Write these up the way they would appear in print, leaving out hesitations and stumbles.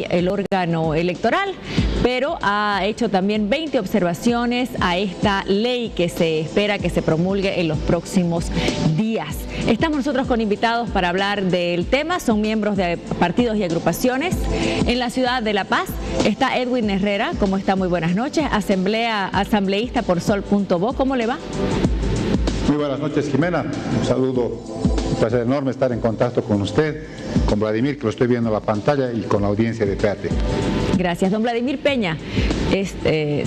el órgano electoral, pero ha hecho también 20 observaciones a esta ley que se espera que se promulgue en los próximos días. Estamos nosotros con invitados para hablar del tema, son miembros de partidos y agrupaciones. En la ciudad de La Paz está Edwin Herrera, ¿cómo está? Muy buenas noches, asambleísta por Sol.bo, ¿cómo le va? Muy buenas noches, Jimena, un saludo, un placer enorme estar en contacto con usted, con Vladimir, que lo estoy viendo en la pantalla, y con la audiencia de PAT. Gracias. Don Vladimir Peña,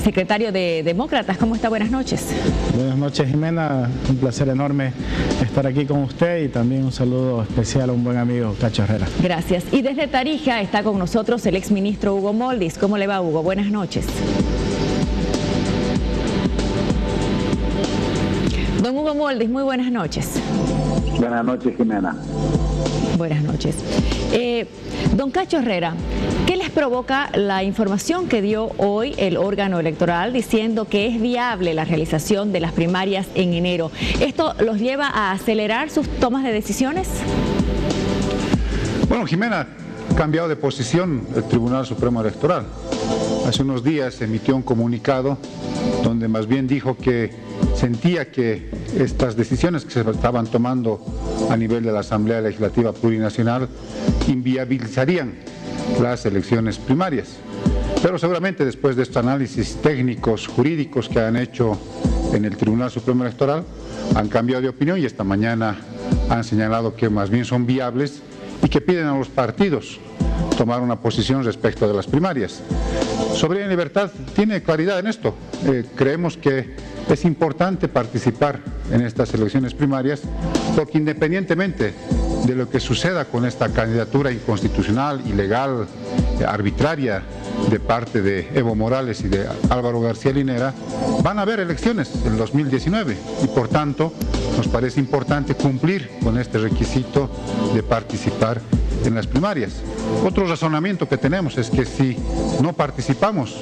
secretario de Demócratas, ¿cómo está? Buenas noches. Buenas noches, Jimena, un placer enorme estar aquí con usted y también un saludo especial a un buen amigo, Cacho Herrera. Gracias. Y desde Tarija está con nosotros el exministro Hugo Moldis. ¿Cómo le va, Hugo? Buenas noches. Don Hugo Moldis, muy buenas noches. Buenas noches, Jimena. Buenas noches. Don Cacho Herrera, ¿qué les provoca la información que dio hoy el órgano electoral diciendo que es viable la realización de las primarias en enero? ¿Esto los lleva a acelerar sus tomas de decisiones? Bueno, Jimena, ha cambiado de posición el Tribunal Supremo Electoral. Hace unos días emitió un comunicado donde más bien dijo que sentía que estas decisiones que se estaban tomando a nivel de la Asamblea Legislativa Plurinacional inviabilizarían las elecciones primarias. Pero seguramente después de estos análisis técnicos, jurídicos que han hecho en el Tribunal Supremo Electoral, han cambiado de opinión y esta mañana han señalado que más bien son viables y que piden a los partidos tomar una posición respecto de las primarias. Soberanía y Libertad tiene claridad en esto. Creemos que es importante participar en estas elecciones primarias porque independientemente de lo que suceda con esta candidatura inconstitucional, ilegal, arbitraria de parte de Evo Morales y de Álvaro García Linera, van a haber elecciones en 2019 y por tanto nos parece importante cumplir con este requisito de participar en las primarias. Otro razonamiento que tenemos es que si no participamos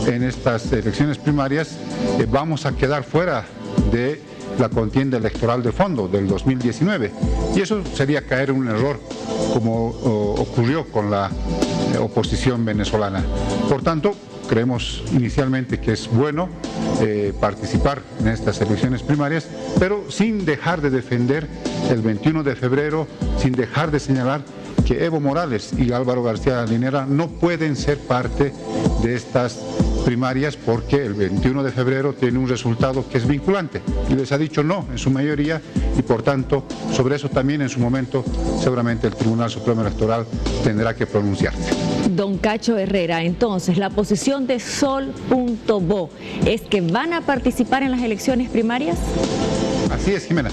en estas elecciones primarias, vamos a quedar fuera de la contienda electoral de fondo del 2019 y eso sería caer en un error como ocurrió con la oposición venezolana. Por tanto, creemos inicialmente que es bueno participar en estas elecciones primarias, pero sin dejar de defender el 21 de febrero, sin dejar de señalar que Evo Morales y Álvaro García Linera no pueden ser parte de estas primarias porque el 21 de febrero tiene un resultado que es vinculante y les ha dicho no en su mayoría y por tanto sobre eso también en su momento seguramente el Tribunal Supremo Electoral tendrá que pronunciarse. Don Cacho Herrera, entonces la posición de Sol.bo es que van a participar en las elecciones primarias. Así es, Jimena.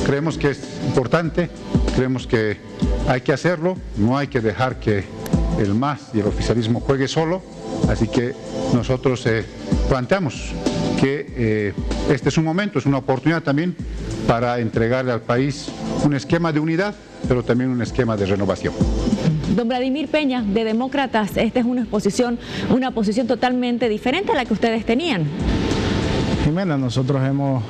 Creemos que es importante, creemos que hay que hacerlo, no hay que dejar que el MAS y el oficialismo juegue solo, así que nosotros planteamos que este es un momento, es una oportunidad también para entregarle al país un esquema de unidad, pero también un esquema de renovación. Don Vladimir Peña, de Demócratas, esta es una posición totalmente diferente a la que ustedes tenían. Jimena, nosotros hemos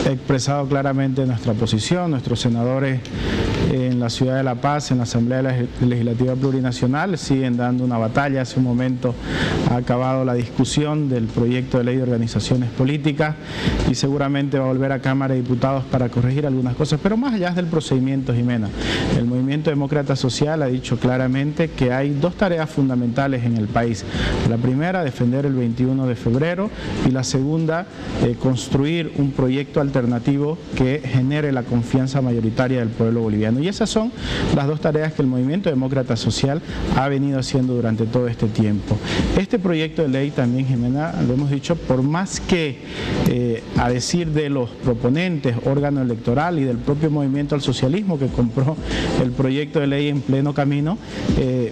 expresado claramente nuestra posición, nuestros senadores en la ciudad de La Paz, en la Asamblea Legislativa Plurinacional, siguen dando una batalla. Hace un momento ha acabado la discusión del proyecto de ley de organizaciones políticas y seguramente va a volver a Cámara de Diputados para corregir algunas cosas, pero más allá del procedimiento, Jimena, el Movimiento Demócrata Social ha dicho claramente que hay dos tareas fundamentales en el país. La primera, defender el 21 de febrero y la segunda, construir un proyecto alternativo que genere la confianza mayoritaria del pueblo boliviano. Y esas son las dos tareas que el Movimiento Demócrata Social ha venido haciendo durante todo este tiempo. Este proyecto de ley también, Jimena, lo hemos dicho, por más que a decir de los proponentes, órgano electoral y del propio Movimiento al Socialismo que compró el proyecto de ley en pleno camino, de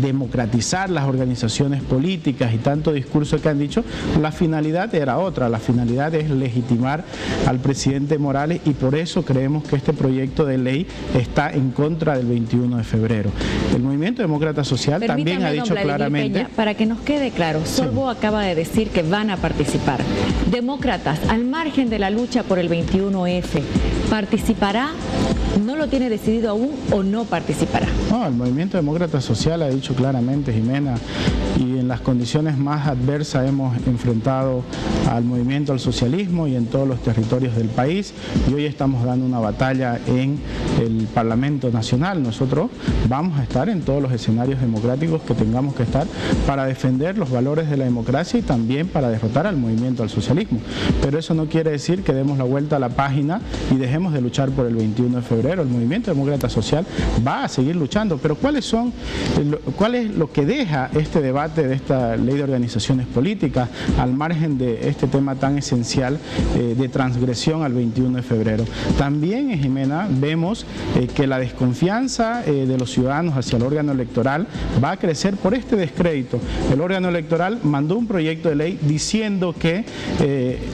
democratizar las organizaciones políticas y tanto discurso que han dicho, la finalidad era otra, la finalidad es legitimar al presidente Morales y por eso creemos que este proyecto de ley está en contra del 21 de febrero. El Movimiento Demócrata Social también ha dicho claramente... Peña, para que nos quede claro, Sol.bo acaba de decir que van a participar. Demócratas, al margen de la lucha por el 21F, ¿participará? ¿No lo tiene decidido aún o no participará? No, el Movimiento Demócrata Social ha dicho claramente, Jimena, y en las condiciones más adversas hemos enfrentado al movimiento al socialismo y en todos los territorios del país, y hoy estamos dando una batalla en el Parlamento Nacional. Nosotros vamos a estar en todos los escenarios democráticos que tengamos que estar para defender los valores de la democracia y también para derrotar al movimiento al socialismo. Pero eso no quiere decir que demos la vuelta a la página y dejemos de luchar por el 21 de febrero. El Movimiento Demócrata Social va a seguir luchando, pero ¿cuál es lo que deja este debate de esta ley de organizaciones políticas al margen de este tema tan esencial de transgresión al 21 de febrero? También, Jimena, vemos que la desconfianza de los ciudadanos hacia el órgano electoral va a crecer por este descrédito. El órgano electoral mandó un proyecto de ley diciendo que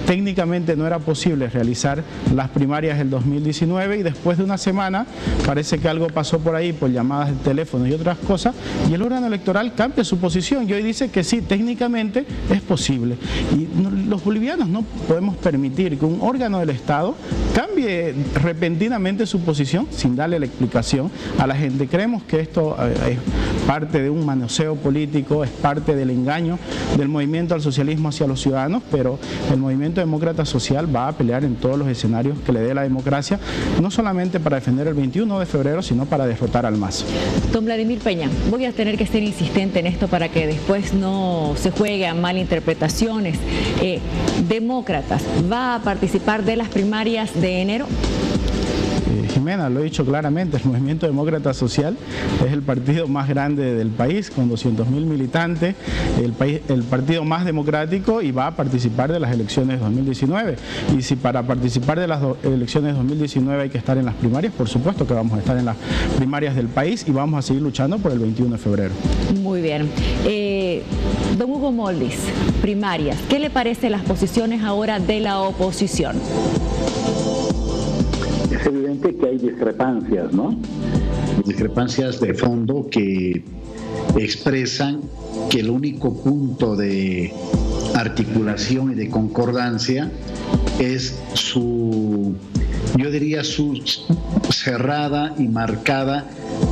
técnicamente no era posible realizar las primarias del 2019 y después de una semana parece que algo pasó por ahí por llamadas de teléfono y otras cosas y el órgano electoral cambia su posición y hoy dice que sí, técnicamente es posible. Y los bolivianos no podemos permitir que un órgano del Estado cambie repentinamente su posición sin darle la explicación a la gente. Creemos que esto es parte de un manoseo político, es parte del engaño del movimiento al socialismo hacia los ciudadanos, pero el Movimiento Demócrata Social va a pelear en todos los escenarios que le dé la democracia, no solamente para defender el 21 de febrero, sino para derrotar al MAS. Don Vladimir Peña, voy a tener que ser insistente en esto para que después no se juegue a malinterpretaciones. Demócratas, ¿va a participar de las primarias de enero? Jimena, lo he dicho claramente, el Movimiento Demócrata Social es el partido más grande del país, con 200.000 militantes, el partido más democrático y va a participar de las elecciones de 2019. Y si para participar de las elecciones de 2019 hay que estar en las primarias, por supuesto que vamos a estar en las primarias del país y vamos a seguir luchando por el 21 de febrero. Muy bien. Don Hugo Moldis, primarias, ¿qué le parecen las posiciones ahora de la oposición? Es evidente que hay discrepancias, ¿no? Discrepancias de fondo que expresan que el único punto de articulación y de concordancia es su cerrada y marcada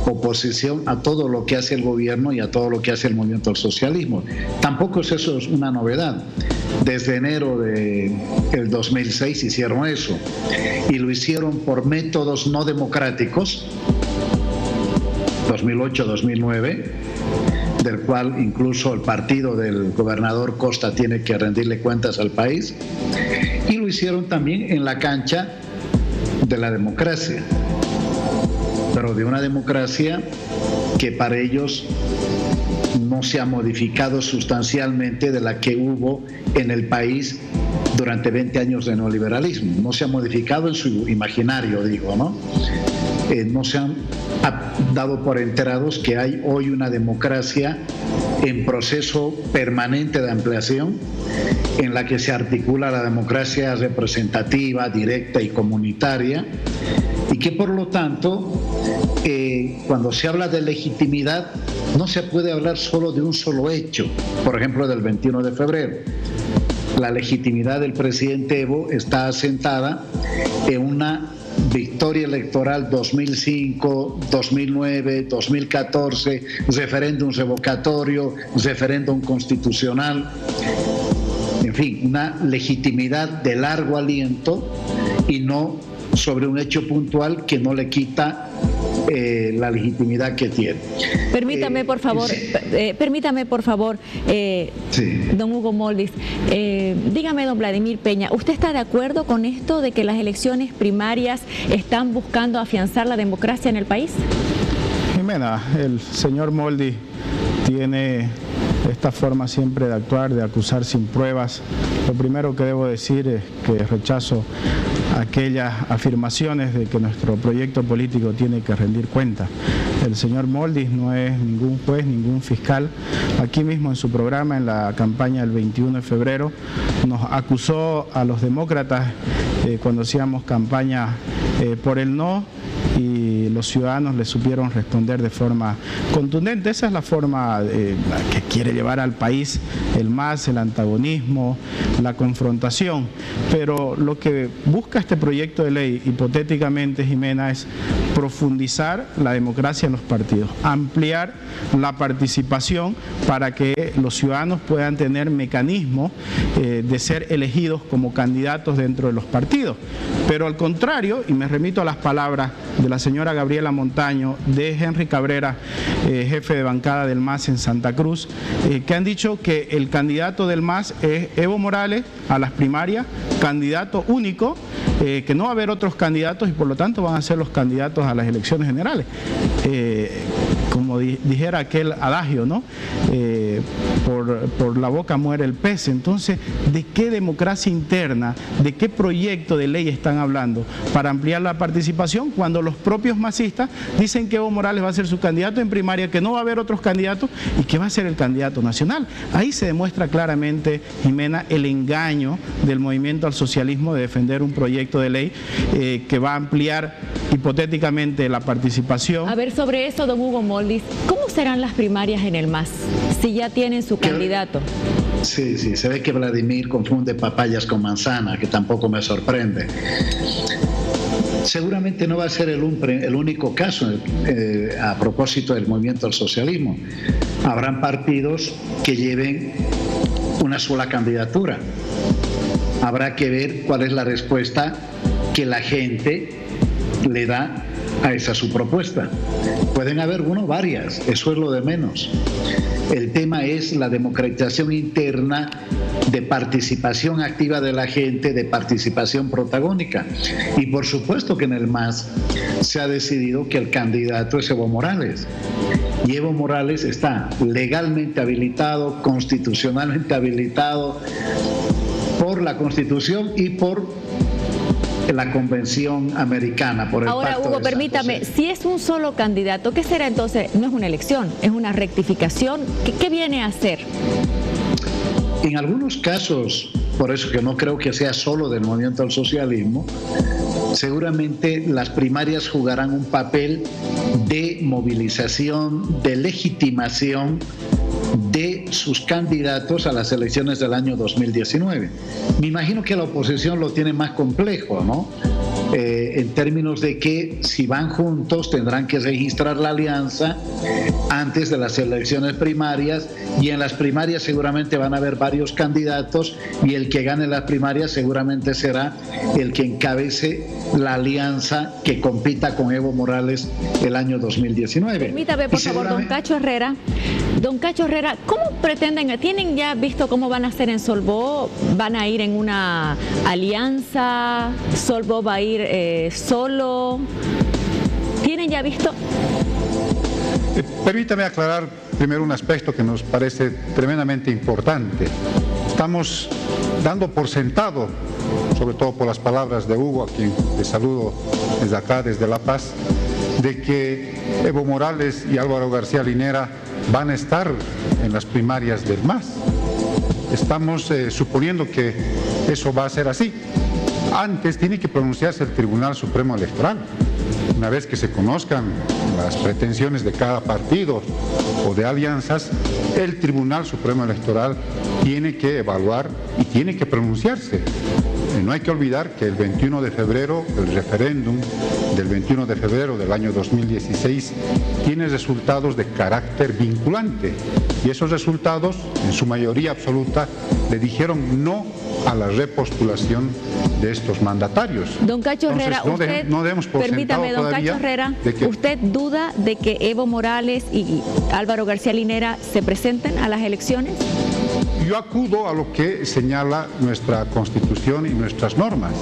oposición a todo lo que hace el gobierno y a todo lo que hace el movimiento al socialismo. Tampoco eso es una novedad. Desde enero del 2006 hicieron eso y lo hicieron por métodos no democráticos, 2008-2009, del cual incluso el partido del gobernador Costa tiene que rendirle cuentas al país, y lo hicieron también en la cancha de la democracia, pero de una democracia que para ellos no se ha modificado sustancialmente de la que hubo en el país durante 20 años de neoliberalismo. No se ha modificado en su imaginario, digo, ¿no? No se han dado por enterados que hay hoy una democracia en proceso permanente de ampliación, en la que se articula la democracia representativa, directa y comunitaria, y que por lo tanto, cuando se habla de legitimidad, no se puede hablar solo de un solo hecho, por ejemplo del 21 de febrero. La legitimidad del presidente Evo está asentada en una victoria electoral 2005, 2009, 2014, referéndum revocatorio, referéndum constitucional, en fin, una legitimidad de largo aliento y no sobre un hecho puntual que no le quita la legitimidad que tiene. Permítame, por favor, sí. Don Hugo Moldis, dígame, don Vladimir Peña, ¿usted está de acuerdo con esto de que las elecciones primarias están buscando afianzar la democracia en el país? Jimena, el señor Moldis tiene esta forma siempre de actuar, de acusar sin pruebas. Lo primero que debo decir es que rechazo aquellas afirmaciones de que nuestro proyecto político tiene que rendir cuenta. El señor Moldis no es ningún juez, ningún fiscal. Aquí mismo en su programa, en la campaña del 21 de febrero, nos acusó a los demócratas cuando hacíamos campaña por el no, y los ciudadanos le supieron responder de forma contundente. Esa es la forma que quiere llevar al país el MAS, el antagonismo, la confrontación. Pero lo que busca este proyecto de ley, hipotéticamente, Jimena, es profundizar la democracia en los partidos, ampliar la participación para que los ciudadanos puedan tener mecanismos de ser elegidos como candidatos dentro de los partidos. Pero al contrario, y me remito a las palabras de la señora Gabriela Montaño, de Henry Cabrera, jefe de bancada del MAS en Santa Cruz, que han dicho que el candidato del MAS es Evo Morales a las primarias, candidato único, que no va a haber otros candidatos y por lo tanto van a ser los candidatos a las elecciones generales. Como dijera aquel adagio, ¿no? Por la boca muere el pez. Entonces, ¿de qué democracia interna, de qué proyecto de ley están hablando para ampliar la participación cuando los propios masistas dicen que Evo Morales va a ser su candidato en primaria, que no va a haber otros candidatos y que va a ser el candidato nacional? Ahí se demuestra claramente, Jimena, el engaño del movimiento al socialismo de defender un proyecto de ley que va a ampliar hipotéticamente la participación. A ver, sobre eso, don Hugo Moldis, ¿cómo serán las primarias en el MAS si ya tienen su candidato? Sí, se ve que Vladimir confunde papayas con manzana, que tampoco me sorprende. Seguramente no va a ser el único caso a propósito del movimiento al socialismo. Habrán partidos que lleven una sola candidatura. Habrá que ver cuál es la respuesta que la gente le da a esa su propuesta. Pueden haber varias, eso es lo de menos. El tema es la democratización interna, de participación activa de la gente, de participación protagónica. Y por supuesto que en el MAS se ha decidido que el candidato es Evo Morales. Y Evo Morales está legalmente habilitado, constitucionalmente habilitado por la Constitución y por la Convención Americana, por el Ahora, Pacto Hugo, de permítame, San José. si es un solo candidato, ¿qué será entonces? No es una elección, es una rectificación. ¿Qué viene a hacer? En algunos casos, por eso que no creo que sea solo del movimiento al socialismo, seguramente las primarias jugarán un papel de movilización, de legitimación de sus candidatos a las elecciones del año 2019. Me imagino que la oposición lo tiene más complejo, ¿no? En términos de que si van juntos tendrán que registrar la alianza antes de las elecciones primarias, y en las primarias seguramente van a haber varios candidatos y el que gane las primarias seguramente será el que encabece la alianza que compita con Evo Morales el año 2019. Permítame, por favor, don Cacho Herrera. Don Cacho Herrera, ¿cómo pretenden? ¿Tienen ya visto cómo van a hacer en Solvó? ¿Van a ir en una alianza? ¿Solvó va a ir solo? ¿Tienen ya visto? Permítame aclarar primero un aspecto que nos parece tremendamente importante. Estamos dando por sentado, sobre todo por las palabras de Hugo, a quien le saludo desde acá, desde La Paz, de que Evo Morales y Álvaro García Linera van a estar en las primarias del MAS. Estamos suponiendo que eso va a ser así. Antes tiene que pronunciarse el Tribunal Supremo Electoral. Una vez que se conozcan las pretensiones de cada partido o de alianzas, el Tribunal Supremo Electoral tiene que evaluar y tiene que pronunciarse. No hay que olvidar que el 21 de febrero, el referéndum del 21 de febrero del año 2016, tiene resultados de carácter vinculante. Y esos resultados, en su mayoría absoluta, le dijeron no a la repostulación de estos mandatarios. Don Cacho Herrera, entonces, no demos por permítame, sentado don Cacho Herrera, ¿usted duda de que Evo Morales y Álvaro García Linera se presenten a las elecciones? Yo acudo a lo que señala nuestra Constitución y nuestras normas.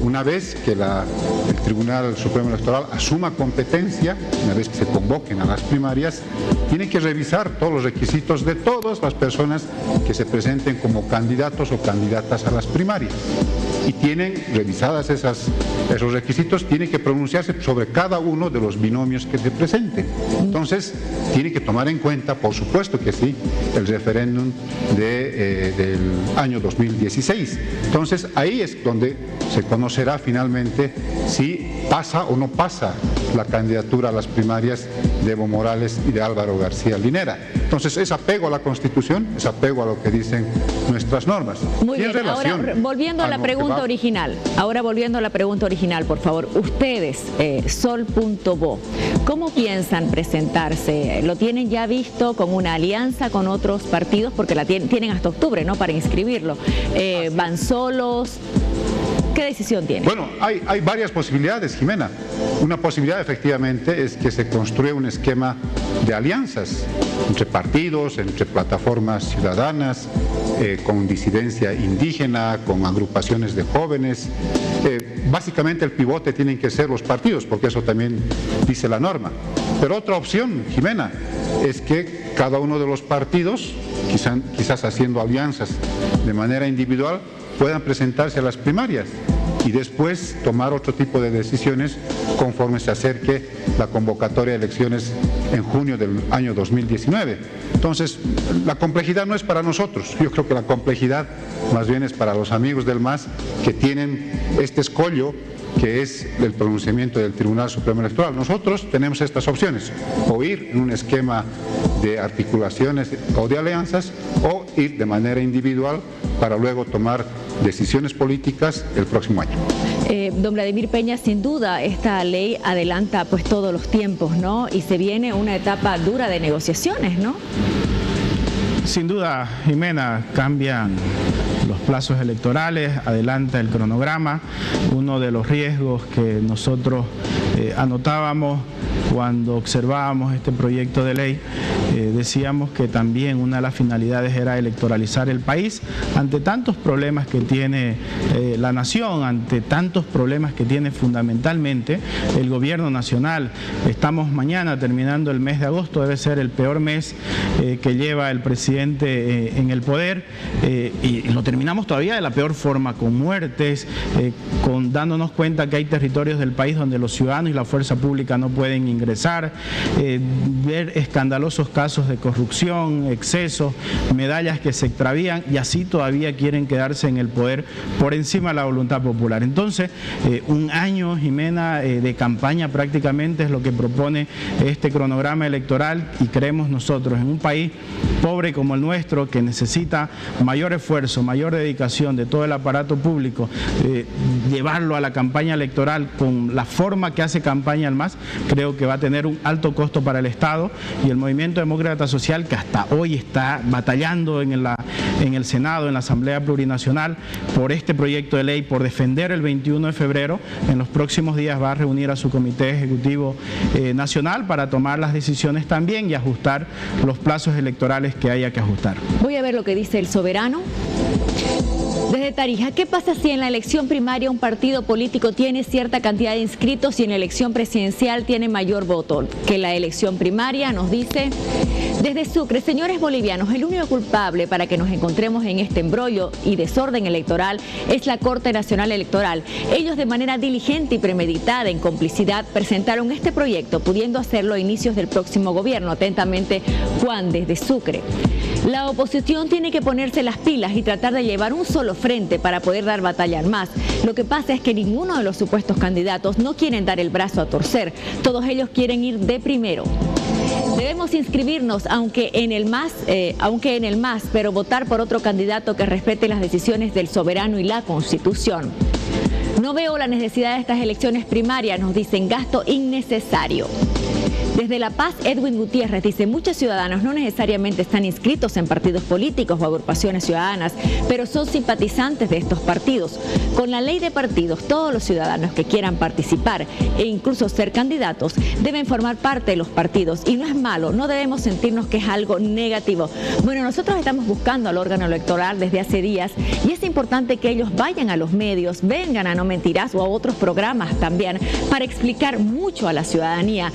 Una vez que el Tribunal Supremo Electoral asuma competencia, una vez que se convoquen a las primarias, tiene que revisar todos los requisitos de todas las personas que se presenten como candidatos o candidatas a las primarias. y tienen revisadas esos requisitos, tienen que pronunciarse sobre cada uno de los binomios que se presenten. Entonces, tiene que tomar en cuenta, por supuesto que sí, el referéndum del año 2016. Entonces, ahí es donde se conocerá finalmente si pasa o no pasa la candidatura a las primarias de Evo Morales y de Álvaro García Linera. Entonces, es apego a la Constitución, es apego a lo que dicen nuestras normas. Muy bien, ahora volviendo a la pregunta original, por favor, ustedes, Sol.bo, ¿cómo piensan presentarse? ¿Lo tienen ya visto con una alianza con otros partidos? Porque la tienen hasta octubre, ¿no?, para inscribirlo. ¿Van solos? ¿Qué decisión tiene? Bueno, hay varias posibilidades, Jimena. Una posibilidad efectivamente es que se construya un esquema de alianzas entre partidos, entre plataformas ciudadanas, con disidencia indígena, con agrupaciones de jóvenes. Básicamente el pivote tienen que ser los partidos, porque eso también dice la norma. Pero otra opción, Jimena, es que cada uno de los partidos, quizás haciendo alianzas de manera individual, puedan presentarse a las primarias y después tomar otro tipo de decisiones conforme se acerque la convocatoria de elecciones en junio del año 2019. Entonces, la complejidad no es para nosotros, yo creo que la complejidad más bien es para los amigos del MAS que tienen este escollo que es el pronunciamiento del Tribunal Supremo Electoral. Nosotros tenemos estas opciones, o ir en un esquema de articulaciones o de alianzas, o ir de manera individual para luego tomar decisiones políticas el próximo año. Don Vladimir Peña, sin duda esta ley adelanta pues todos los tiempos, ¿no? Y se viene una etapa dura de negociaciones, ¿no? Sin duda, Jimena, cambian los plazos electorales, adelanta el cronograma. Uno de los riesgos que nosotros anotábamos cuando observábamos este proyecto de ley, decíamos que también una de las finalidades era electoralizar el país ante tantos problemas que tiene la nación, ante tantos problemas que tiene fundamentalmente el gobierno nacional. Estamos mañana terminando el mes de agosto, debe ser el peor mes que lleva el presidente en el poder, y lo terminamos todavía de la peor forma, con muertes, dándonos cuenta que hay territorios del país donde los ciudadanos y la fuerza pública no pueden ingresar, ver escandalosos casos de corrupción, excesos, medallas que se extravían, y así todavía quieren quedarse en el poder por encima de la voluntad popular. Entonces, un año, Jimena, de campaña prácticamente es lo que propone este cronograma electoral, y creemos nosotros en un país pobre como el nuestro, que necesita mayor esfuerzo, mayor dedicación de todo el aparato público, llevarlo a la campaña electoral con la forma que hace campaña el MAS, creo que va a tener un alto costo para el Estado, y el Movimiento Demócrata Social, que hasta hoy está batallando en el Senado, en la Asamblea Plurinacional, por este proyecto de ley, por defender el 21 de febrero, en los próximos días va a reunir a su Comité Ejecutivo Nacional para tomar las decisiones también y ajustar los plazos electorales que haya que ajustar. Voy a ver lo que dice el Soberano. Desde Tarija, ¿qué pasa si en la elección primaria un partido político tiene cierta cantidad de inscritos y en la elección presidencial tiene mayor voto que la elección primaria? Nos dice desde Sucre. Señores bolivianos, el único culpable para que nos encontremos en este embrollo y desorden electoral es la Corte Nacional Electoral. Ellos, de manera diligente y premeditada, en complicidad, presentaron este proyecto, pudiendo hacerlo a inicios del próximo gobierno. Atentamente, Juan, desde Sucre. La oposición tiene que ponerse las pilas y tratar de llevar un solo frente para poder dar batalla al MAS. Lo que pasa es que ninguno de los supuestos candidatos no quieren dar el brazo a torcer. Todos ellos quieren ir de primero. Debemos inscribirnos, aunque en el MAS, pero votar por otro candidato que respete las decisiones del soberano y la Constitución. No veo la necesidad de estas elecciones primarias, nos dicen, gasto innecesario. Desde La Paz, Edwin Gutiérrez dice, muchos ciudadanos no necesariamente están inscritos en partidos políticos o agrupaciones ciudadanas, pero son simpatizantes de estos partidos. Con la ley de partidos, todos los ciudadanos que quieran participar e incluso ser candidatos deben formar parte de los partidos, y no es malo, no debemos sentirnos que es algo negativo. Bueno, nosotros estamos buscando al órgano electoral desde hace días, y es importante que ellos vayan a los medios, vengan a No Mentirás o a otros programas también, para explicar mucho a la ciudadanía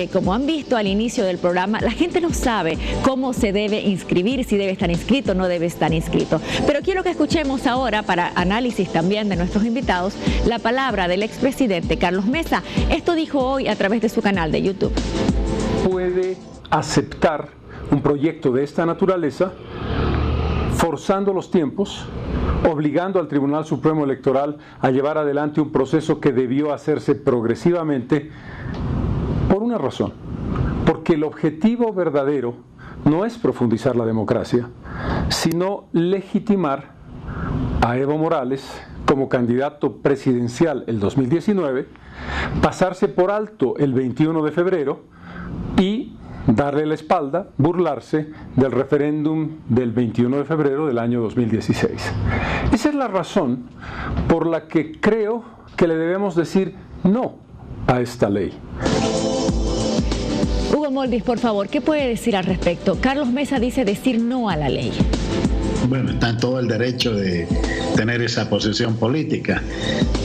como han visto al inicio del programa, la gente no sabe cómo se debe inscribir, si debe estar inscrito o no debe estar inscrito. Pero quiero que escuchemos ahora, para análisis también de nuestros invitados, la palabra del expresidente Carlos Mesa. Esto dijo hoy a través de su canal de YouTube. Puede aceptar un proyecto de esta naturaleza forzando los tiempos, obligando al Tribunal Supremo Electoral a llevar adelante un proceso que debió hacerse progresivamente por una razón, porque el objetivo verdadero no es profundizar la democracia, sino legitimar a Evo Morales como candidato presidencial el 2019, pasarse por alto el 21 de febrero y darle la espalda, burlarse del referéndum del 21 de febrero del año 2016. Esa es la razón por la que creo que le debemos decir no a esta ley. Hugo Moldis, por favor, ¿qué puede decir al respecto? Carlos Mesa dice decir no a la ley. Bueno, está en todo el derecho de tener esa posición política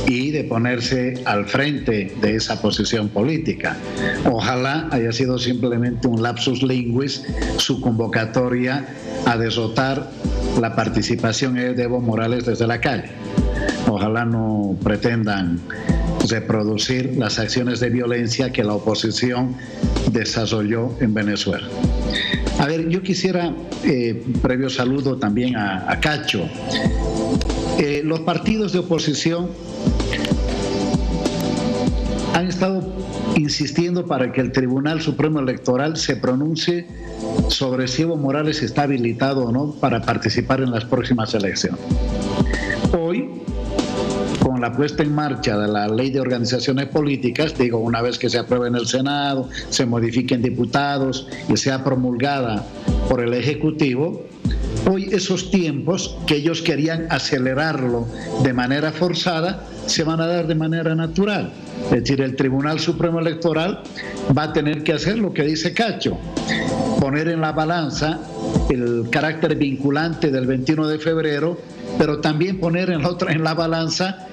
y de ponerse al frente de esa posición política. Ojalá haya sido simplemente un lapsus linguis su convocatoria a derrotar la participación de Evo Morales desde la calle. Ojalá no pretendan reproducir las acciones de violencia que la oposición desarrolló en Venezuela. A ver, yo quisiera, previo saludo también a Cacho. Los partidos de oposición han estado insistiendo para que el Tribunal Supremo Electoral se pronuncie sobre si Evo Morales está habilitado o no para participar en las próximas elecciones. Hoy, con la puesta en marcha de la Ley de Organizaciones Políticas, digo, una vez que se apruebe en el Senado, se modifiquen diputados y sea promulgada por el Ejecutivo, hoy esos tiempos que ellos querían acelerarlo de manera forzada se van a dar de manera natural. Es decir, el Tribunal Supremo Electoral va a tener que hacer lo que dice Cacho, poner en la balanza el carácter vinculante del 21 de febrero, pero también poner en la balanza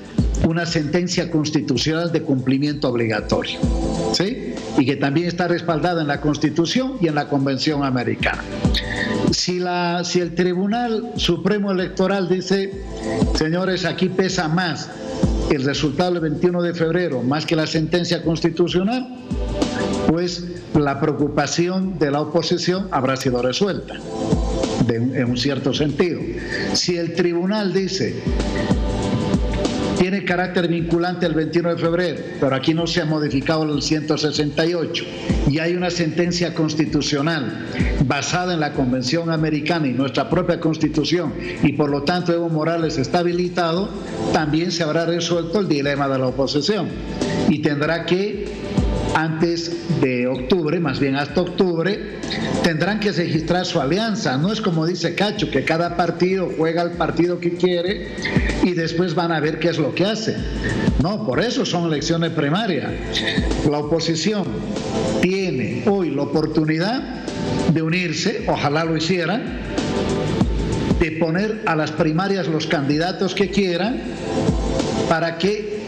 una sentencia constitucional de cumplimiento obligatorio, ¿sí? Y que también está respaldada en la Constitución y en la Convención Americana. Si el Tribunal Supremo Electoral dice, señores, aquí pesa más el resultado del 21 de febrero, más que la sentencia constitucional, pues la preocupación de la oposición habrá sido resuelta, en un cierto sentido. Si el tribunal dice, tiene carácter vinculante el 21 de febrero, pero aquí no se ha modificado el 168 y hay una sentencia constitucional basada en la Convención Americana y nuestra propia Constitución y por lo tanto Evo Morales está habilitado, también se habrá resuelto el dilema de la oposición y tendrá que, antes de octubre, más bien hasta octubre, tendrán que registrar su alianza. No es como dice Cacho, que cada partido juega el partido que quiere y después van a ver qué es lo que hace. No, por eso son elecciones primarias. La oposición tiene hoy la oportunidad de unirse, ojalá lo hicieran, de poner a las primarias los candidatos que quieran para que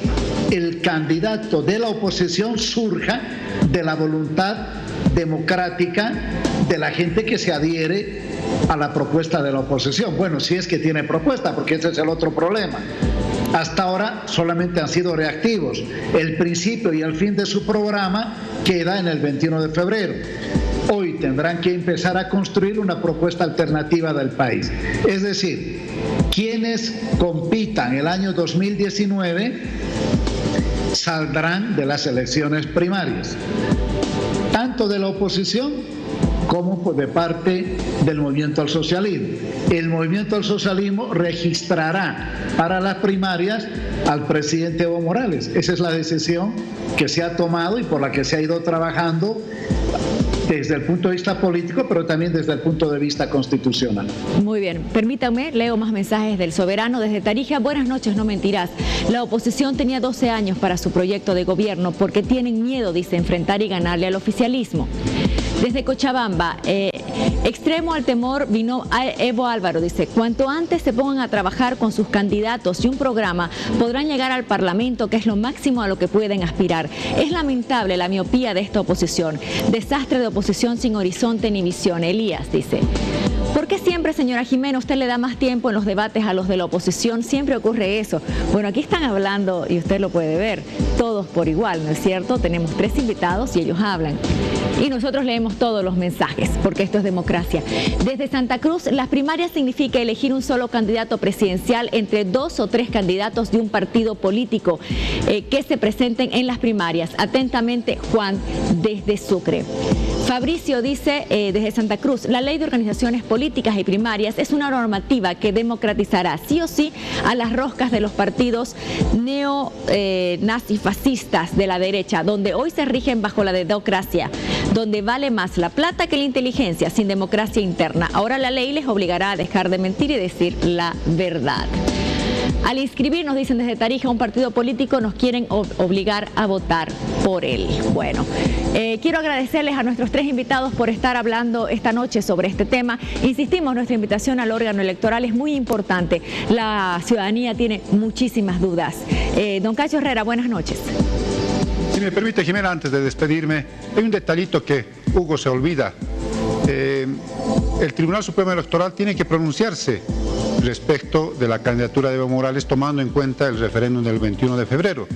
el candidato de la oposición surja de la voluntad democrática de la gente que se adhiere a la propuesta de la oposición. Bueno, si es que tiene propuesta, porque ese es el otro problema. Hasta ahora solamente han sido reactivos. El principio y el fin de su programa queda en el 21 de febrero. Hoy tendrán que empezar a construir una propuesta alternativa del país. Es decir, quienes compitan el año 2019 saldrán de las elecciones primarias, tanto de la oposición como de parte del movimiento al socialismo. El movimiento al socialismo registrará para las primarias al presidente Evo Morales. Esa es la decisión que se ha tomado y por la que se ha ido trabajando desde el punto de vista político, pero también desde el punto de vista constitucional. Muy bien, permítame, leo más mensajes del Soberano desde Tarija. Buenas noches, no mentirás. La oposición tenía 12 años para su proyecto de gobierno porque tienen miedo, dice, enfrentar y ganarle al oficialismo. Desde Cochabamba, Extremo al temor vino a Evo Álvaro, dice, cuanto antes se pongan a trabajar con sus candidatos y un programa, podrán llegar al Parlamento, que es lo máximo a lo que pueden aspirar. Es lamentable la miopía de esta oposición, desastre de oposición sin horizonte ni visión. Elías dice, ¿por qué siempre, señora Jimena, usted le da más tiempo en los debates a los de la oposición? Siempre ocurre eso. Bueno, aquí están hablando, y usted lo puede ver, todos por igual, ¿no es cierto? Tenemos 3 invitados y ellos hablan. Y nosotros leemos todos los mensajes, porque esto es democracia. Desde Santa Cruz, las primarias significa elegir un solo candidato presidencial entre 2 o 3 candidatos de un partido político que se presenten en las primarias. Atentamente, Juan, desde Sucre. Fabricio dice desde Santa Cruz, la ley de organizaciones políticas y primarias es una normativa que democratizará sí o sí a las roscas de los partidos neonazifascistas de la derecha, donde hoy se rigen bajo la democracia, donde vale más la plata que la inteligencia, sin democracia interna. Ahora la ley les obligará a dejar de mentir y decir la verdad. Al inscribirnos, dicen desde Tarija, un partido político, nos quieren obligar a votar por él. Bueno, quiero agradecerles a nuestros 3 invitados por estar hablando esta noche sobre este tema. Insistimos, nuestra invitación al órgano electoral es muy importante. La ciudadanía tiene muchísimas dudas. Don Cacho Herrera, buenas noches. Si me permite, Jimena, antes de despedirme, hay un detallito que Hugo se olvida. El Tribunal Supremo Electoral tiene que pronunciarse respecto de la candidatura de Evo Morales tomando en cuenta el referéndum del 21 de febrero.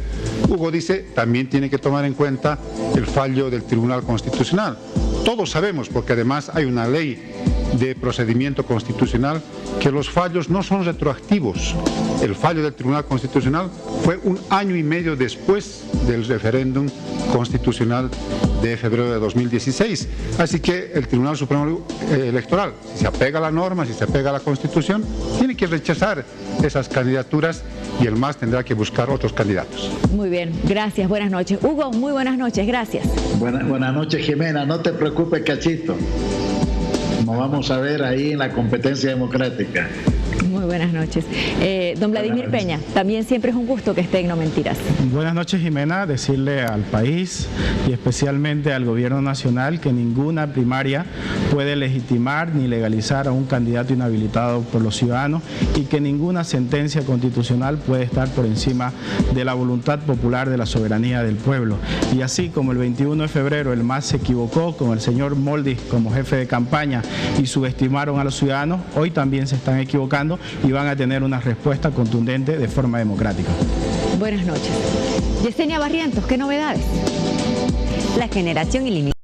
Hugo dice, también tiene que tomar en cuenta el fallo del Tribunal Constitucional. Todos sabemos, porque además hay una ley de procedimiento constitucional, que los fallos no son retroactivos. El fallo del Tribunal Constitucional fue 1 año y medio después del referéndum constitucional de febrero de 2016. Así que el Tribunal Supremo Electoral, si se apega a la norma, si se apega a la Constitución, tiene que rechazar esas candidaturas y el MAS tendrá que buscar otros candidatos. Muy bien, gracias, buenas noches. Hugo, muy buenas noches, gracias. Buenas noches, Jimena, no te preocupes, Cachito. Nos vamos a ver ahí en la competencia democrática. Muy buenas noches. Don Vladimir Peña, también siempre es un gusto que esté en No Mentiras. Buenas noches, Jimena. Decirle al país y especialmente al gobierno nacional que ninguna primaria puede legitimar ni legalizar a un candidato inhabilitado por los ciudadanos y que ninguna sentencia constitucional puede estar por encima de la voluntad popular, de la soberanía del pueblo. Y así como el 21 de febrero el MAS se equivocó con el señor Moldis como jefe de campaña y subestimaron a los ciudadanos, hoy también se están equivocando y van a tener una respuesta contundente de forma democrática. Buenas noches. Yesenia Barrientos, ¿qué novedades? La generación ilimitada.